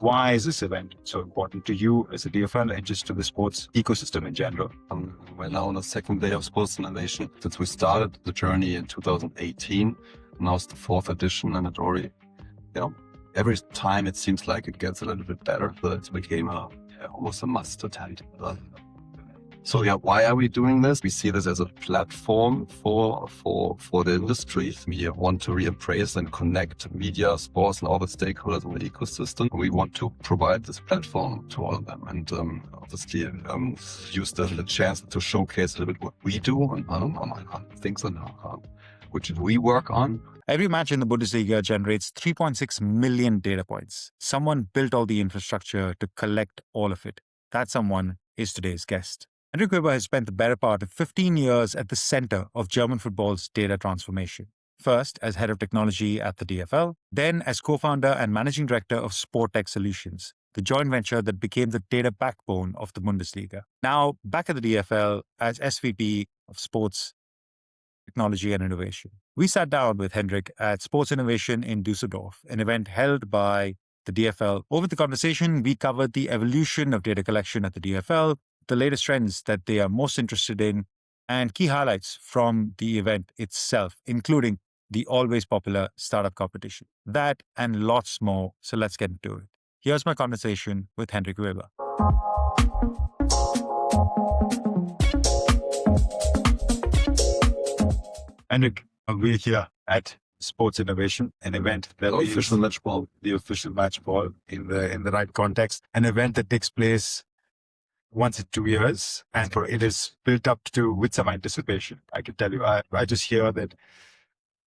Why is this event so important to you as a DFL and just to the sports ecosystem in general? We're now on the second day of Sports Innovation. Since we started the journey in 2018, now it's the fourth edition, and it already, every time it seems like it gets a little bit better, but it became almost a must attend. So why are we doing this? We see this as a platform for the industry. We want to re-embrace and connect media, sports, and all the stakeholders in the ecosystem. We want to provide this platform to all of them, and obviously use the chance to showcase a little bit what we do on things which we work on. Every match in the Bundesliga generates 3.6 million data points. Someone built all the infrastructure to collect all of it. That someone is today's guest. Hendrik Weber has spent the better part of 15 years at the center of German football's data transformation. First as head of technology at the DFL, then as co-founder and managing director of Sports Tech Solutions, the joint venture that became the data backbone of the Bundesliga. Now back at the DFL as SVP of Sports Technology and Innovation. We sat down with Hendrik at Sports Innovation in Düsseldorf, an event held by the DFL. Over the conversation, we covered the evolution of data collection at the DFL, the latest trends that they are most interested in, and key highlights from the event itself, including the always popular startup competition. That and lots more, so let's get into it. Here's my conversation with Hendrik Weber. Hendrik, we're here at Sports Innovation, an event that the official match ball in the right context, an event that takes place once in 2 years, and it is built up to with some anticipation. I can tell you, I just hear that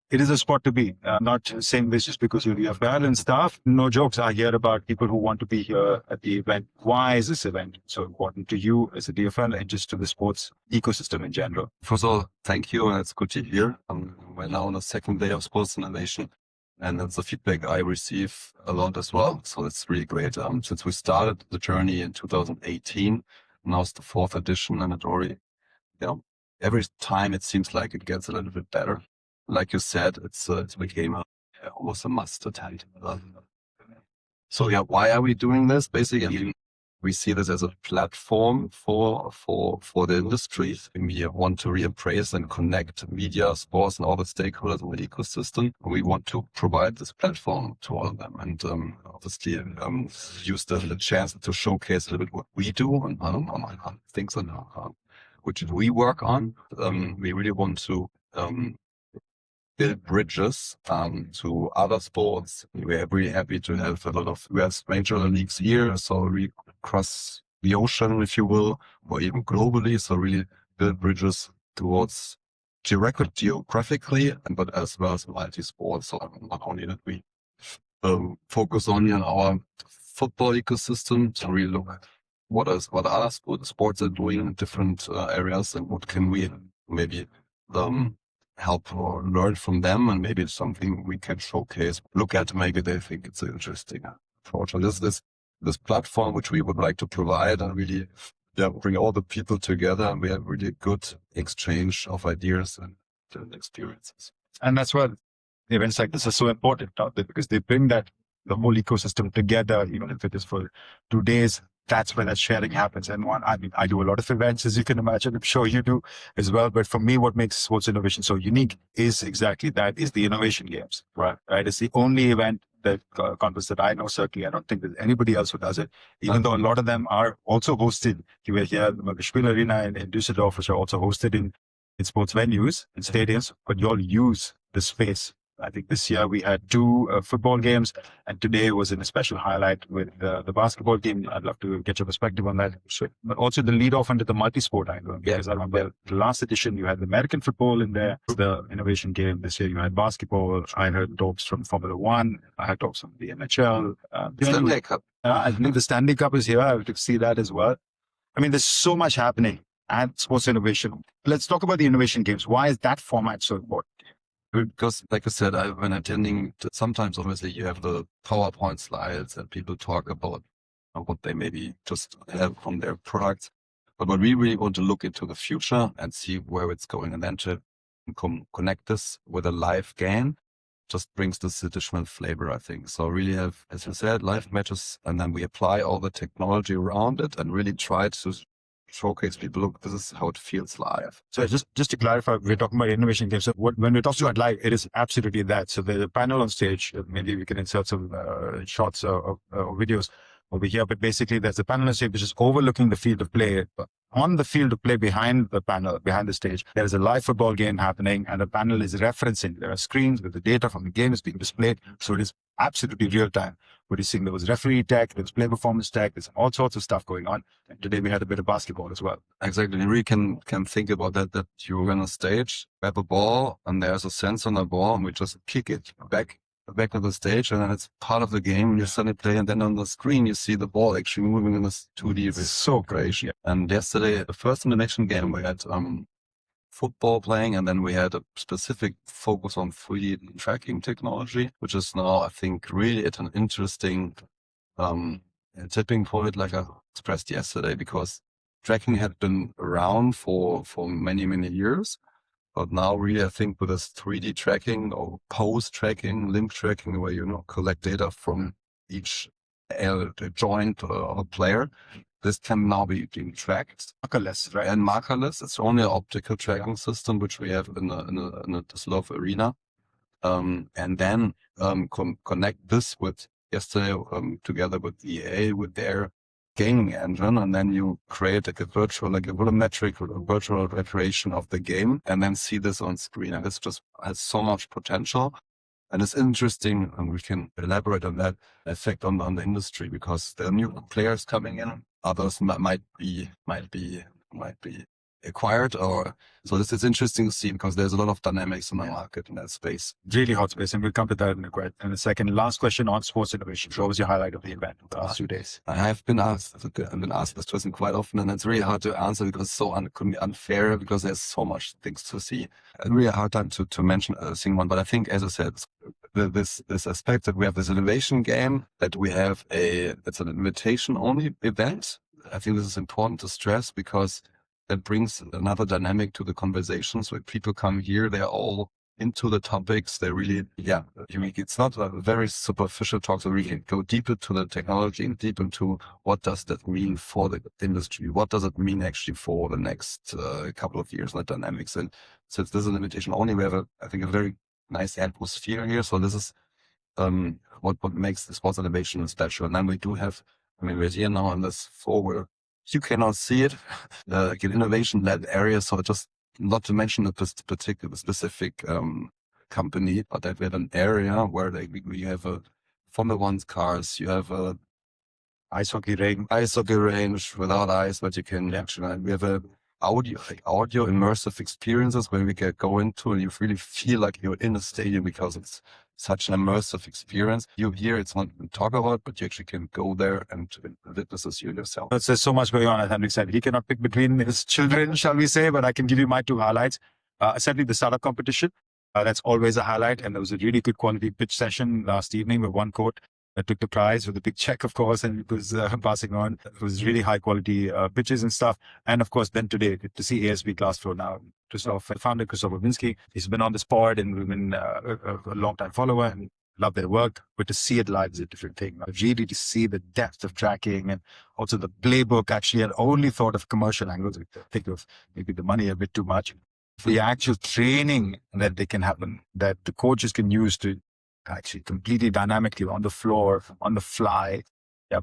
it is a spot to be. Not saying this just because you're DFL and stuff. No jokes. I hear about people who want to be here at the event. Why is this event so important to you as a DFL and just to the sports ecosystem in general? First of all, thank you, and it's good to hear. We're now on the second day of Sports Innovation, and that's the feedback I receive a lot as well. So it's really great. Since we started the journey in 2018, now it's the fourth edition, and it already, every time it seems like it gets a little bit better. Like you said, it became almost a must attend. So why are we doing this? Basically, we see this as a platform for the industry. We want to re-embrace and connect media, sports, and all the stakeholders in the ecosystem. We want to provide this platform to all of them, and obviously use the chance to showcase a little bit what we do on things which we work on. We really want to build bridges to other sports. We're really happy to have we have major leagues here, so we cross the ocean, if you will, or even globally. So really build bridges towards geographically, but as well as multi-sport. So not only that we focus on our football ecosystem to really look at what other sports are doing in different areas, and what can we maybe help or learn from them, and maybe it's something we can showcase, look at, maybe they think it's an interesting approach. And this platform which we would like to provide, and really bring all the people together, and we have really good exchange of ideas and experiences. And that's why events like this are so important out there, because they bring the whole ecosystem together, even if it is for 2 days. That's where that sharing happens. And I do a lot of events, as you can imagine. I'm sure you do as well. But for me, what makes Sports Innovation so unique is exactly that, is the innovation games. Right. It's the only event conference that I know. Certainly, I don't think there's anybody else who does it, even though a lot of them are also hosted. You were here at the Markerless Arena in Düsseldorf, which are also hosted in sports venues and stadiums, but you all use the space. I think this year we had 2 football games, and today was in a special highlight with the basketball team. I'd love to get your perspective on that. But also the lead off into the multi-sport angle, because I remember the last edition you had the American football in there, the innovation game. This year you had basketball. I heard talks from Formula One. I had talks from the NHL. Stanley Cup. I think the Stanley Cup is here. I would see that as well. I mean, there's so much happening at Sports Innovation. Let's talk about the innovation games. Why is that format so important? Because, like I said, when attending, sometimes obviously you have the PowerPoint slides and people talk about what they maybe just have from their products. But what we really want to look into the future and see where it's going, and then to connect this with a live game just brings this additional flavor, I think. So really have, as you said, live matches, and then we apply all the technology around it and really try to showcase people, look, this is how it feels live. So just to clarify, we're talking about innovation games. So when we're talking about live, it is absolutely that. So there's a panel on stage. Maybe we can insert some shots or videos over here. But basically, there's a panel on stage which is overlooking the field of play. On the field of play behind the panel, behind the stage, there is a live football game happening, and the panel is referencing. There are screens with the data from the game is being displayed. So it is absolutely real time. What you're seeing, there was referee tech, there was play performance tech, there's all sorts of stuff going on. And today we had a bit of basketball as well. Exactly. You really can think about that you're on a stage, grab a ball, and there's a sensor on the ball, and we just kick it back to the stage, and then it's part of the game, and you suddenly play, and then on the screen you see the ball actually moving in this 2D. It's so great. Yeah. And yesterday, the first innovation game, we had football playing, and then we had a specific focus on 3D tracking technology, which is now, I think, really at an interesting tipping point, like I expressed yesterday, because tracking had been around for many, many years. But now really, I think with this 3D tracking or pose tracking, limb tracking, where you collect data from each joint or player, this can now be being tracked. Markerless, right? And markerless, it's only an optical tracking system, which we have in a Düsseldorf arena. And then connect this with yesterday together with EA, with their gaming engine, and then you create like a volumetric or virtual recreation of the game, and then see this on screen. And this just has so much potential, and it's interesting, and we can elaborate on that effect on the industry, because there are new players coming in, others might be acquired, or so this is interesting to see, because there's a lot of dynamics in the market in that space. Really hot space, and we'll come to that in a second. Last question on sports innovation. What was your highlight of the event the last 2 days? I've been asked this question quite often, and it's really hard to answer because it's so could be unfair, because there's so much things to see. A really hard time to mention a single one, but I think, as I said, this aspect that we have this innovation game, that we have it's an invitation only event. I think this is important to stress, because that brings another dynamic to the conversations. When people come here, they're all into the topics. They really, it's not a very superficial talk. So we can go deeper to the technology and deep into what does that mean for the industry? What does it mean actually for the next couple of years, the dynamics? And since this is an invitation only, we have I think a very nice atmosphere here. So this is what makes the sports innovation special. And then we do have, we're here now on this floor where you cannot see it, like an innovation-led area. So just not to mention a particular specific company, but that we have an area where you have a Formula 1 cars, you have a ice hockey range without ice, but you can actually, we have a audio immersive experiences where we can go into, and you really feel like you're in a stadium, because it's such an immersive experience. You hear it's not talk about, but you actually can go there and witness this yourself. There's so much going on, as Hendrik said. He cannot pick between his children, shall we say, but I can give you my 2 highlights. Certainly the startup competition. That's always a highlight. And there was a really good quality pitch session last evening with one court that took the prize with a big check, of course, and it was passing on. It was really high quality pitches and stuff. And of course, then today to see ASB Glassflow now. Founder Christoph Babinski, he's been on this pod and we've been a long time follower and love their work. But to see it live is a different thing. Really to see the depth of tracking and also the playbook. Actually, I only thought of commercial angles. I think of maybe the money a bit too much. The actual training that they can happen, that the coaches can use to actually completely dynamically on the floor, on the fly,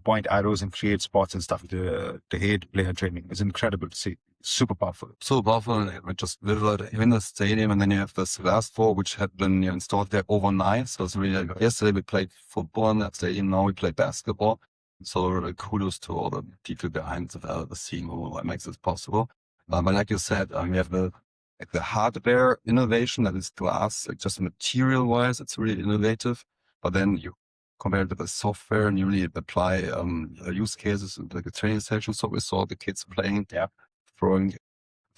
point arrows and create spots and stuff to aid player training. It's incredible to see. Super powerful. So powerful. And we just visualize in the stadium, and then you have this glass floor, which had been installed there overnight. So it's really, yesterday we played football in that stadium. Now we play basketball. So kudos to all the people behind the scene who makes this possible. But like you said, we have the hardware innovation that is glass, like just material wise, it's really innovative. But then you compare it to the software, and you really apply use cases like a training session. So we saw the kids playing, throwing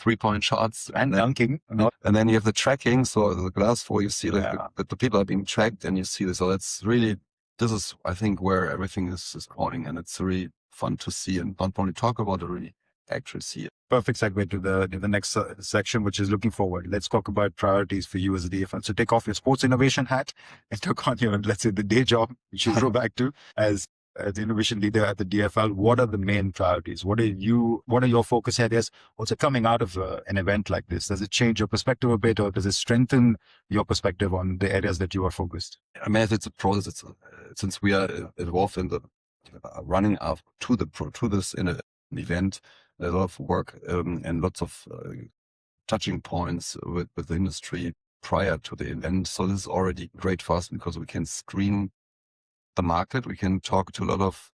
3-point shots and dunking. And then you have the tracking. So the glass floor, you see that the people are being tracked, and you see this. So that's really, this is, I think, where everything is going, and it's really fun to see and not only talk about it, really actually see it. Perfect segue to the next section, which is looking forward. Let's talk about priorities for you as a DFL. So take off your sports innovation hat and take on your, let's say, the day job, which you go back to as the innovation leader at the DFL. What are the main priorities? What are your focus areas? Also coming out of an event like this, does it change your perspective a bit, or does it strengthen your perspective on the areas that you are focused? I mean, it's a process. Since we are involved in the running up to this in an event, there's a lot of work and lots of touching points with the industry prior to the event. So this is already great for us because we can screen the market. We can talk to a lot of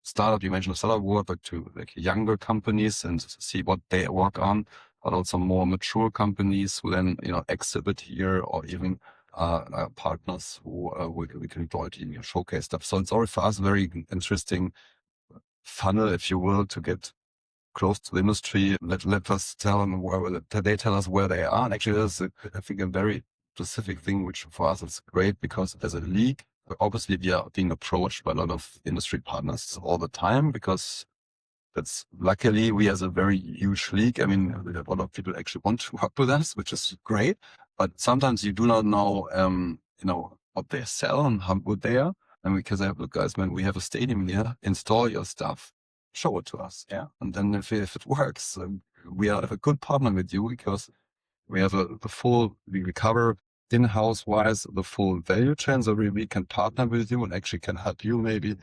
startup, you mentioned the startup world, but to like younger companies and see what they work on, but also more mature companies who then, exhibit here, or even partners who we can employ to showcase stuff. So it's already for us a very interesting funnel, if you will, to get close to the industry. Let us tell them they tell us where they are. And actually, there's I think a very specific thing, which for us is great, because as a league, obviously we are being approached by a lot of industry partners all the time, because that's luckily we as a very huge league. I mean, a lot of people actually want to work with us, which is great. But sometimes you do not know, what they sell and how good they are. And because I have, look, guys, man, we have a stadium here. Install your stuff, show it to us. Yeah. And then if it works, we are a good partner with you, because we have we cover in-house wise the full value chain. So we can partner with you and actually can help you maybe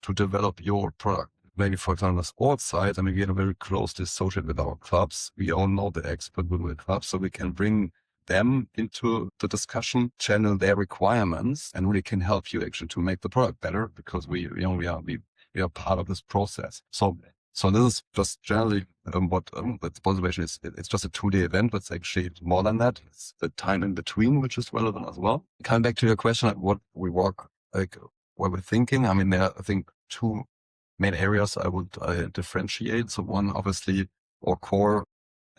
to develop your product. Maybe, for example, on the sports side, I mean, we are very closely associated with our clubs. We all know the expert with the clubs, so we can bring them into the discussion, channel their requirements, and really can help you actually to make the product better, because we are part of this process. So this is just generally what the Sports Innovation is. It's just a 2-day event, but it's actually more than that. It's the time in between, which is relevant as well. Coming back to your question, what we work, like what we're thinking, I mean, there are, I think, 2 main areas I would differentiate. So one, obviously, our core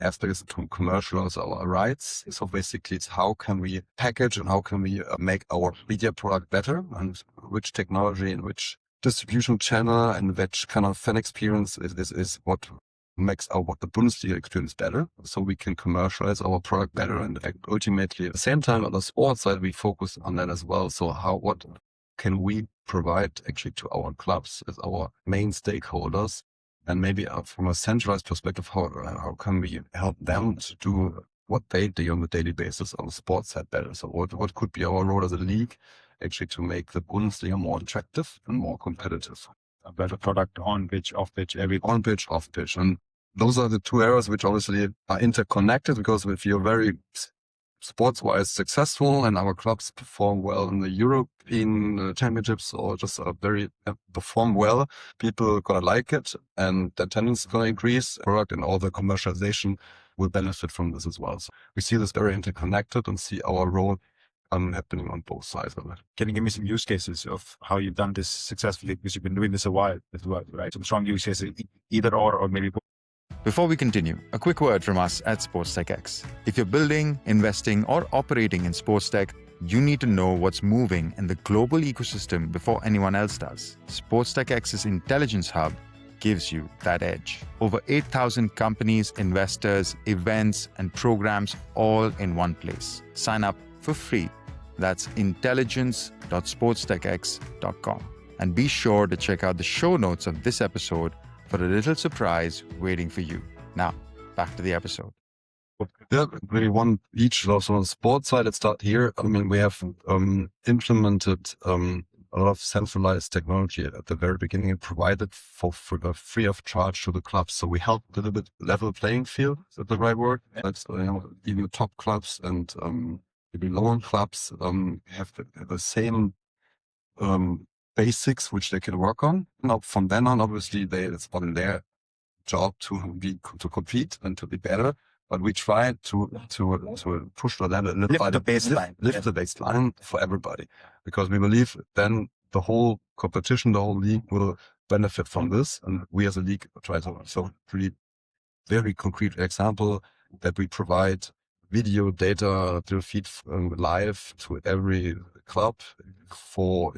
aspect is to commercialize our rights. So basically, it's how can we package and how can we make our media product better, and which technology and which distribution channel and which kind of fan experience is what makes what the Bundesliga experience better, so we can commercialize our product better. And ultimately, at the same time, on the sports side, we focus on that as well. So what can we provide actually to our clubs as our main stakeholders? And maybe from a centralized perspective, how can we help them to do what they do on a daily basis on the sports side better? So what could be our role as a league actually to make the Bundesliga more attractive and more competitive? A better product on pitch, off pitch, everything. On pitch, off pitch. And those are the 2 areas which obviously are interconnected, because if you're very sports-wise successful and our clubs perform well in the European championships, or just very perform well, people are going to like it, and the attendance is going to increase. Product and all the commercialization will benefit from this as well. So we see this very interconnected and see our role happening on both sides of it. Can you give me some use cases of how you've done this successfully? Because you've been doing this a while as well, right? Some strong use cases, either or maybe both. Before we continue, a quick word from us at Sports Tech X. If you're building, investing, or operating in sports tech, you need to know what's moving in the global ecosystem before anyone else does. Sports Tech X's Intelligence Hub gives you that edge. Over 8,000 companies, investors, events, and programs all in one place. Sign up for free. That's intelligence.sportstechx.com. And be sure to check out the show notes of this episode for a little surprise waiting for you. Now, back to the episode. Yeah, maybe one each. Also on the sports side, let's start here. I mean, we have implemented a lot of centralized technology at the very beginning and provided for free of charge to the clubs. So we help a little bit level playing field. Is that the right word? That's even top clubs and maybe lower clubs have the same basics which they can work on. Now, from then on, obviously, it's not in their job to compete and to be better. But we try to push the level, lift the baseline for everybody, because we believe then the whole competition, the whole league will benefit from this. And we as a league try to. So really very concrete example that we provide video data to feed live to every club for,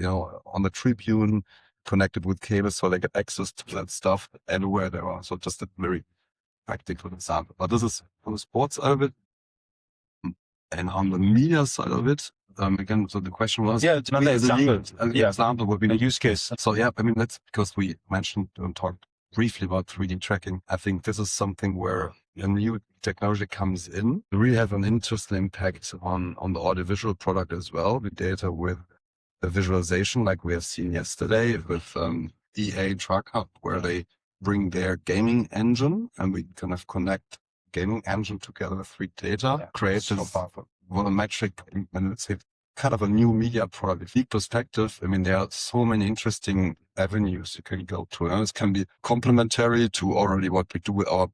on the tribune, connected with cables so they get access to that stuff anywhere they are. So just a very practical example. But this is on the sports side of it. And on the media side of it, again, so the question was, it's another example. Example would be A use case. So I mean, that's because we mentioned and talked briefly about 3D tracking. I think this is something where a new technology comes in, really have an interesting impact on the audiovisual product as well, the data with the visualization, like we have seen yesterday with EA TRACAB, where they bring their gaming engine and we kind of connect gaming engine together with 3D data, create so powerful. volumetric, and let's say kind of a new media product. From perspective, I mean, there are so many interesting avenues you can go to. And this can be complementary to already what we do with our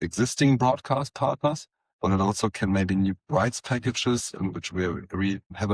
existing broadcast partners, but it also can maybe new rights packages in which we have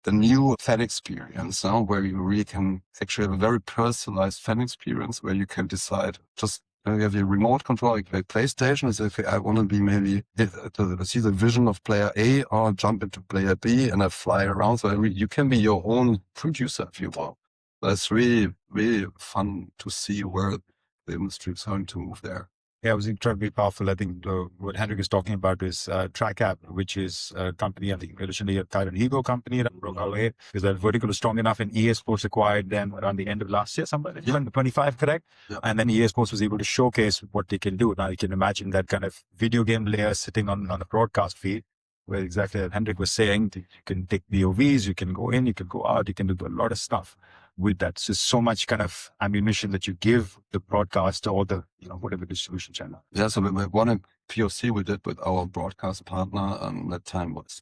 the new fan experience now, where you really can actually have a very personalized fan experience where you can decide just you have your remote control, like PlayStation, and say, okay, I want to be maybe to see the vision of player A or jump into player B and I fly around. So you can be your own producer if you want. That's really, really fun to see where the industry is going to move there. Yeah, it was incredibly powerful. I think what Hendrik is talking about is TRACAB, which is a company, I think originally a Thailand Ego company that broke away because that vertical was strong enough and EA Sports acquired them around the end of last year, somewhere, 25, correct? Yeah. And then EA Sports was able to showcase what they can do. Now you can imagine that kind of video game layer sitting on a broadcast feed, where exactly as Hendrik was saying, you can take POVs, you can go in, you can go out, you can do a lot of stuff with that. So much kind of ammunition that you give the broadcaster or the, whatever distribution channel. Yeah, so one POC we did with our broadcast partner, that time was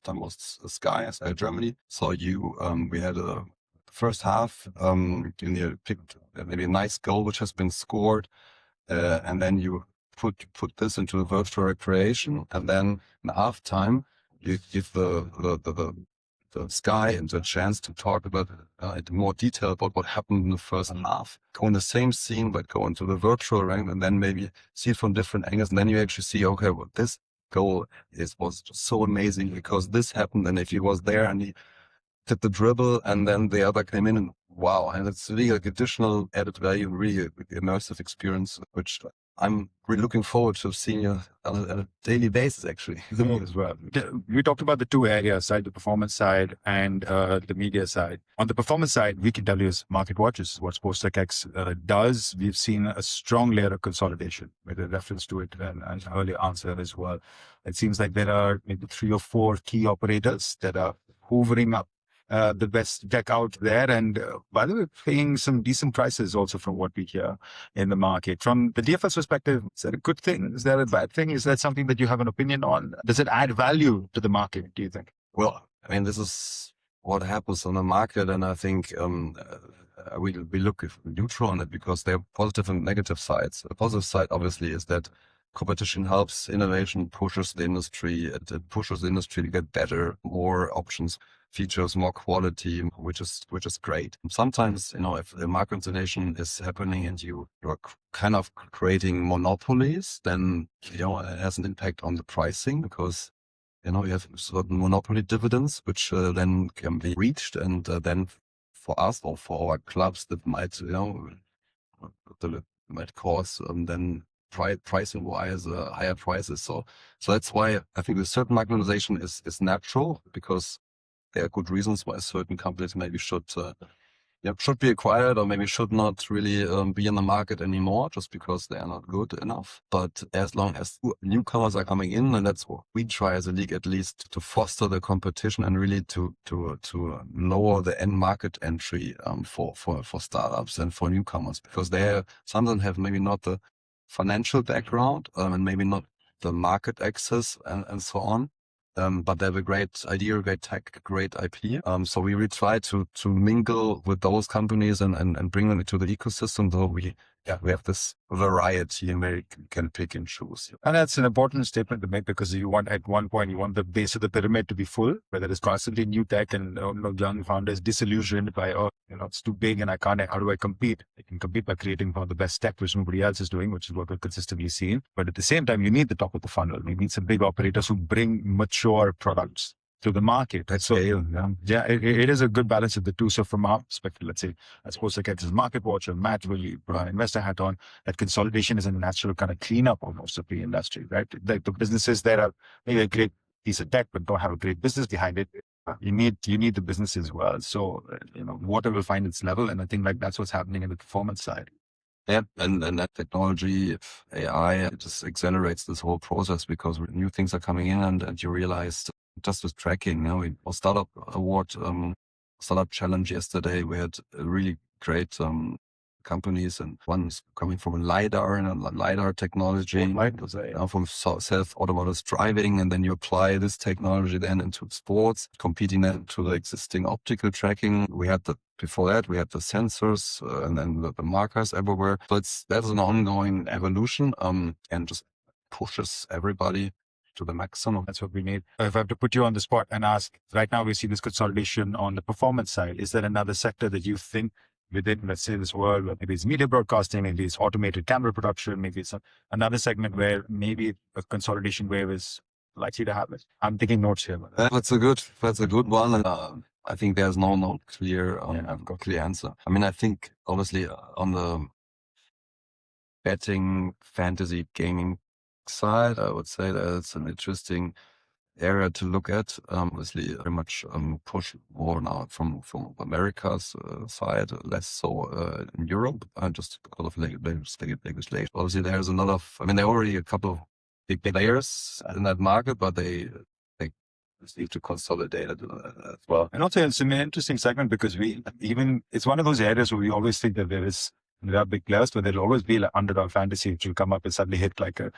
Sky Germany. So we had a first half, you picked maybe a nice goal which has been scored, and then you put this into a virtual recreation, and then in halftime you give the Sky and the chance to talk about in more detail about what happened in the first half. Go in the same scene, but go into the virtual rank and then maybe see it from different angles. And then you actually see, okay, well, this goal was just so amazing because this happened. And if he was there and he did the dribble and then the other came in and wow. And it's really like additional added value, really immersive experience, which I'm really looking forward to seeing you on a daily basis, actually. As well. We talked about the two areas, the performance side and the media side. On the performance side, we can tell you is market watches, what Sports Tech X does. We've seen a strong layer of consolidation with a reference to it and an earlier answer as well. It seems like there are maybe 3 or 4 key operators that are hoovering up the best tech out there, and by the way, paying some decent prices also from what we hear in the market. From the DFL's perspective, is that a good thing? Is that a bad thing? Is that something that you have an opinion on? Does it add value to the market, do you think? Well, I mean, this is what happens on the market, and I think we look neutral on it because there are positive and negative sides. The positive side, obviously, is that competition helps innovation, pushes the industry, it pushes the industry to get better, more options, features, more quality, which is great. Sometimes, if the market consolidation is happening and you're kind of creating monopolies, then, it has an impact on the pricing because, you have certain monopoly dividends, which then can be reached. And then for us or for our clubs, that might, might cause then pricing wise higher prices. So that's why I think the certain marginalization is natural because there are good reasons why certain companies maybe should be acquired or maybe should not really be in the market anymore just because they are not good enough. But as long as newcomers are coming in, and that's what we try as a league at least, to foster the competition and really to lower the end market entry for startups and for newcomers, because some of them have maybe not the financial background and maybe not the market access and so on. But they have a great idea, great tech, great IP. So we really try to mingle with those companies and bring them into the ecosystem. So we have this variety and where you can pick and choose. And that's an important statement to make because at one point you want the base of the pyramid to be full, where there is constantly new tech and young founders disillusioned by, it's too big and how do I compete? I can compete by creating one of the best tech which nobody else is doing, which is what we're consistently seeing. But at the same time, you need the top of the funnel. You need some big operators who bring mature products to the market. So it is a good balance of the two. So from our perspective, let's say at Sports Tech as market watcher, Matt will put our investor hat on, that consolidation is a natural kind of cleanup almost of the industry, right? Like the businesses that are maybe a great piece of tech, but don't have a great business behind it. You need the business as well. So, water will find its level. And I think like that's what's happening in the performance side. Yeah, and that technology, AI, it just accelerates this whole process because new things are coming in and you realize just with tracking, we startup award, startup challenge yesterday, we had a really great companies, and one's coming from a LiDAR and a LiDAR technology, from self-autonomous driving, and then you apply this technology then into sports, competing then to the existing optical tracking. Before that, we had the sensors and then the markers everywhere. So that's an ongoing evolution and just pushes everybody to the maximum. That's what we need. If I have to put you on the spot and ask, right now we see this consolidation on the performance side. Is there another sector that you think within, let's say, this world, maybe it's media broadcasting, maybe it's automated camera production, maybe it's another segment where maybe a consolidation wave is likely to happen? I'm taking notes here. That's a good one. And, I think there's no clear answer. I mean, I think obviously on the betting, fantasy, gaming side, I would say that it's an interesting area to look at. Obviously, very much push more now from America's side, less so in Europe, just because of legislation. Obviously, there's a lot of, there are already a couple of big players in that market, but they need to consolidate it as well. And also, it's an interesting segment because it's one of those areas where we always think that there are big players, but there'll always be like underdog fantasy which will come up and suddenly hit like a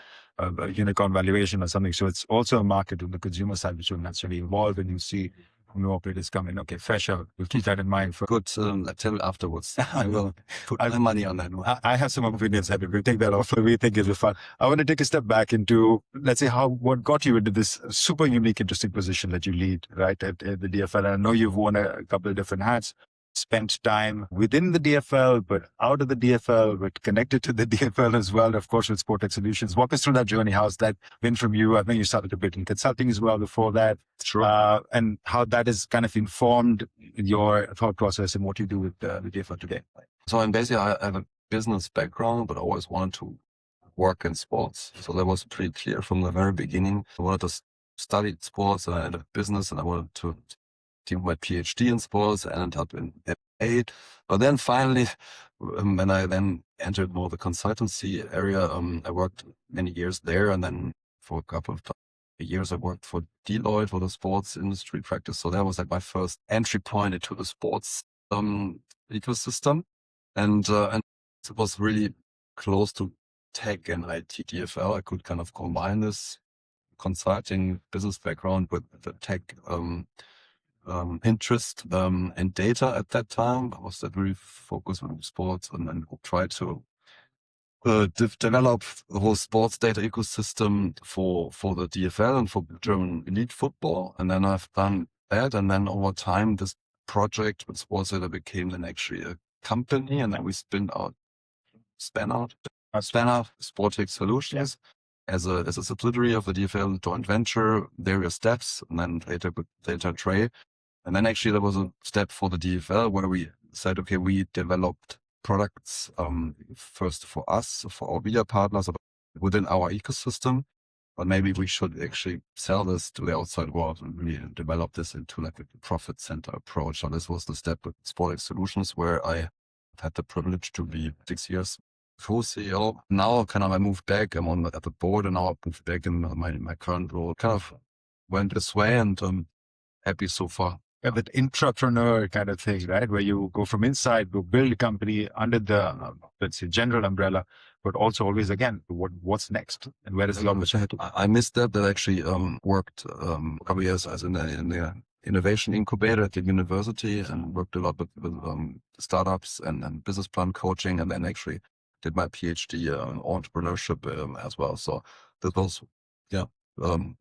unicorn valuation or something. So it's also a market on the consumer side which will naturally evolve, and you see new operators come in. Okay, fresh out. We'll keep that in mind. Good. Tell me afterwards. I will put my money on that one. I have some opinions. We'll take that off. We think it'll be fun. I want to take a step back into, let's say, what got you into this super unique, interesting position that you lead, right, at the DFL. And I know you've worn a couple of different hats. Spent time within the DFL, but out of the DFL, but connected to the DFL as well, of course, with Sports Tech Solutions. Walk us through that journey. How's that been from you? I think you started a bit in consulting as well before that. Sure. And how that has kind of informed your thought process and what you do with the DFL today. So basically, I have a business background, but I always wanted to work in sports. So that was pretty clear from the very beginning. I wanted to study sports and I had a business, and I wanted to do my PhD in sports. I ended up in MA. But then finally, when I then entered more the consultancy area, I worked many years there. And then for a couple of years, I worked for Deloitte for the sports industry practice. So that was like my first entry point into the sports ecosystem. And it was really close to tech and IT DFL. I could kind of combine this consulting business background with the tech interest and data at that time. I was very focused on sports and then try to develop the whole sports data ecosystem for the DFL and for German elite football. And then I've done that. And then over time, this project with Sports Data became then actually a company. And then we span out Sports Tech Solutions as a subsidiary of the DFL joint venture, various steps, and then later with Data Tray. And then actually there was a step for the DFL where we said, okay, we developed products first for us, for our media partners within our ecosystem, but maybe we should actually sell this to the outside world and really develop this into like a profit center approach. So this was the step with Sports Solutions, where I had the privilege to be 6 years co-CEO. Now I moved back. I'm at the board, and now I moved back in my current role. Kind of went this way, and I'm happy so far. Yeah, that intrapreneur kind of thing, right? Where you go from inside, go build a company under the, let's say, general umbrella, but also always, again, what's next and where is the opportunity? I missed that actually worked a couple of years as in the innovation incubator at the university, and worked a lot with startups and business plan coaching, and then actually did my PhD in entrepreneurship as well. So this was,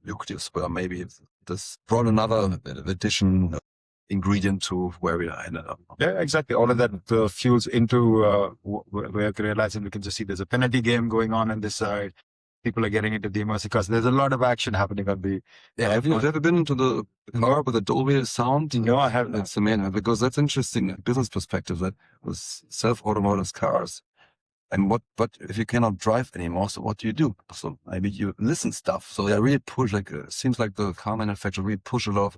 lucrative, where maybe this brought another addition ingredient to where we ended up. Yeah, exactly. All of that fuels into where I realizing we can just see there's a penalty game going on this side. people are getting into the immersive cars. There's a lot of action happening on the. Yeah, have you ever been into the car with a Dolby sound? No, I haven't. That's amazing because that's interesting business perspective. That with self-autonomous cars, and what if you cannot drive anymore? So what do? So maybe you listen stuff. So they really push. Seems like the car manufacturer really push a lot of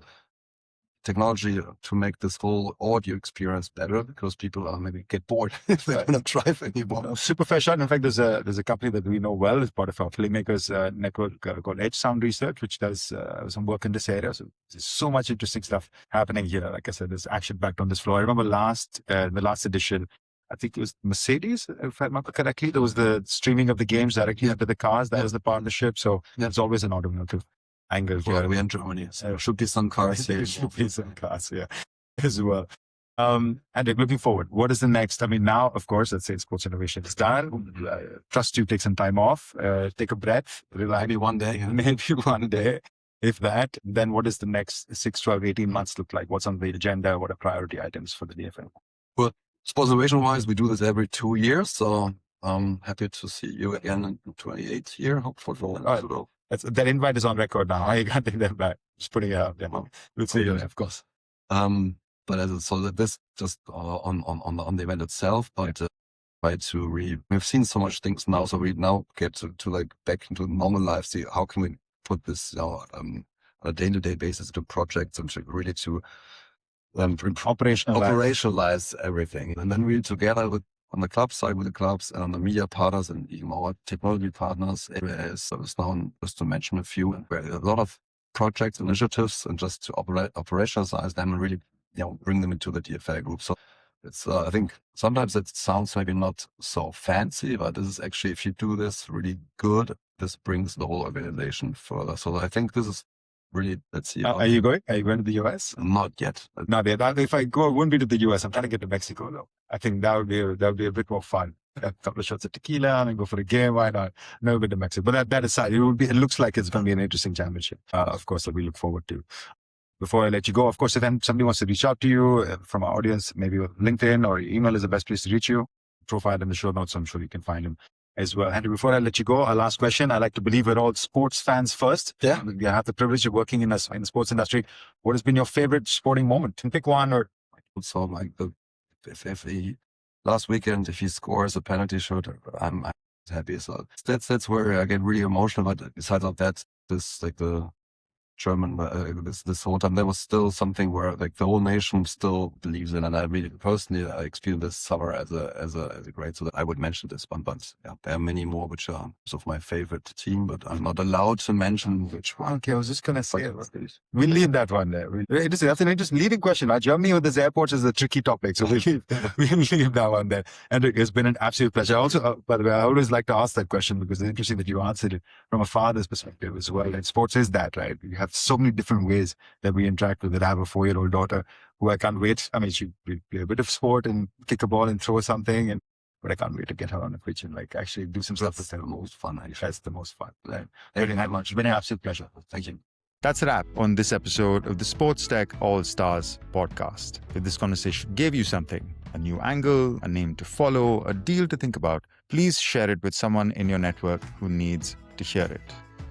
technology to make this whole audio experience better because people are maybe get bored if they cannot drive anymore. Super fair shot. In fact, there's a company that we know well as part of our filmmakers network called Edge Sound Research, which does some work in this area. So there's so much interesting stuff happening here. Like I said, there's action packed on this floor. I remember the last edition, I think it was Mercedes, if I remember correctly. There was the streaming of the games directly into the cars. That was the partnership. So there's always an automotive angle here. Well, we're in Germany. So should be some cars here. Should be some cars, yeah, as well. And looking forward, what is the next? I mean, now, of course, let's say sports innovation is done. Trust you take some time off, take a breath, relax. Maybe one day. Maybe one day. If that, then what does the next 6, 12, 18 months look like? What's on the agenda? What are priority items for the DFL? Well, sports innovation wise, we do this every 2 years. So I'm happy to see you again in 28th here, hopefully. That invite is on record now. I can't take that back. Just putting it out there. We'll see you, of course. But this just on the event itself, but we've seen so much things now, so we now get to like back into normal life. See how can we put this on a day-to-day basis into projects and really to operationalize everything, and then we together on the club side with the clubs and on the media partners and even our technology partners, ServiceNow, just to mention a few, where a lot of projects, initiatives, and just to operationalize them and really, bring them into the DFL group. So it's, I think sometimes it sounds maybe not so fancy, but this is actually, if you do this really good, this brings the whole organization further. So I think this is really, let's see. Are you going? Are you going to the US? Not yet. Not yet. If I go, I wouldn't be to the US. I'm trying to get to Mexico though. I think that would be a bit more fun. A couple of shots of tequila and go for a game. Why not? Never been to Mexico. But that aside, it looks like it's going to be an interesting championship. Of course, that we look forward to. Before I let you go, of course, if somebody wants to reach out to you from our audience, maybe LinkedIn or email is the best place to reach you. Profile in the show notes, so I'm sure you can find him as well. Henry, before I let you go, our last question. I like to believe we're all sports fans first. Yeah. You have the privilege of working in the sports industry. What has been your favorite sporting moment? Can pick one or. So like if he, last weekend, if he scores a penalty shot, I'm happy. So that's where I get really emotional. But besides of that, this like the German, this whole time, there was still something where like the whole nation still believes in, and I really personally, I experienced this summer as a great, so that I would mention this one, but yeah, there are many more which are of my favorite team, but I'm not allowed to mention which one. Okay, I was just going to say it. We'll leave that one there. That's an interesting leading question, right? Germany with its airports is a tricky topic, so we'll leave that one there. And it's been an absolute pleasure. Also, by the way, I always like to ask that question because it's interesting that you answered it from a father's perspective as well. And sports is that, right? You have so many different ways that we interact with it. I have a 4-year-old daughter who I can't wait. I mean, she play a bit of sport and kick a ball and throw something, but I can't wait to get her on the pitch and like actually do some stuff. That's the most fun. That's the most fun. Right? Thank you very much. It's been an absolute pleasure. Thank you. That's a wrap on this episode of the Sports Tech AllStars Podcast. If this conversation gave you something, a new angle, a name to follow, a deal to think about, please share it with someone in your network who needs to hear it.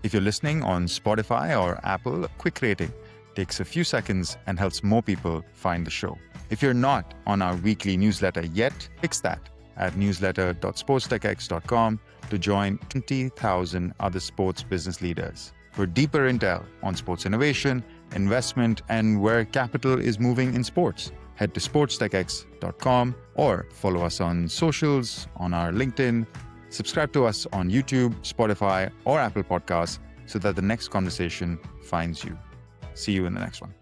If you're listening on Spotify or Apple, a quick rating takes a few seconds and helps more people find the show. If you're not on our weekly newsletter yet, fix that at newsletter.sportstechx.com to join 20,000 other sports business leaders. For deeper intel on sports innovation, investment, and where capital is moving in sports, head to sportstechx.com or follow us on socials, on our LinkedIn. Subscribe to us on YouTube, Spotify, or Apple Podcasts so that the next conversation finds you. See you in the next one.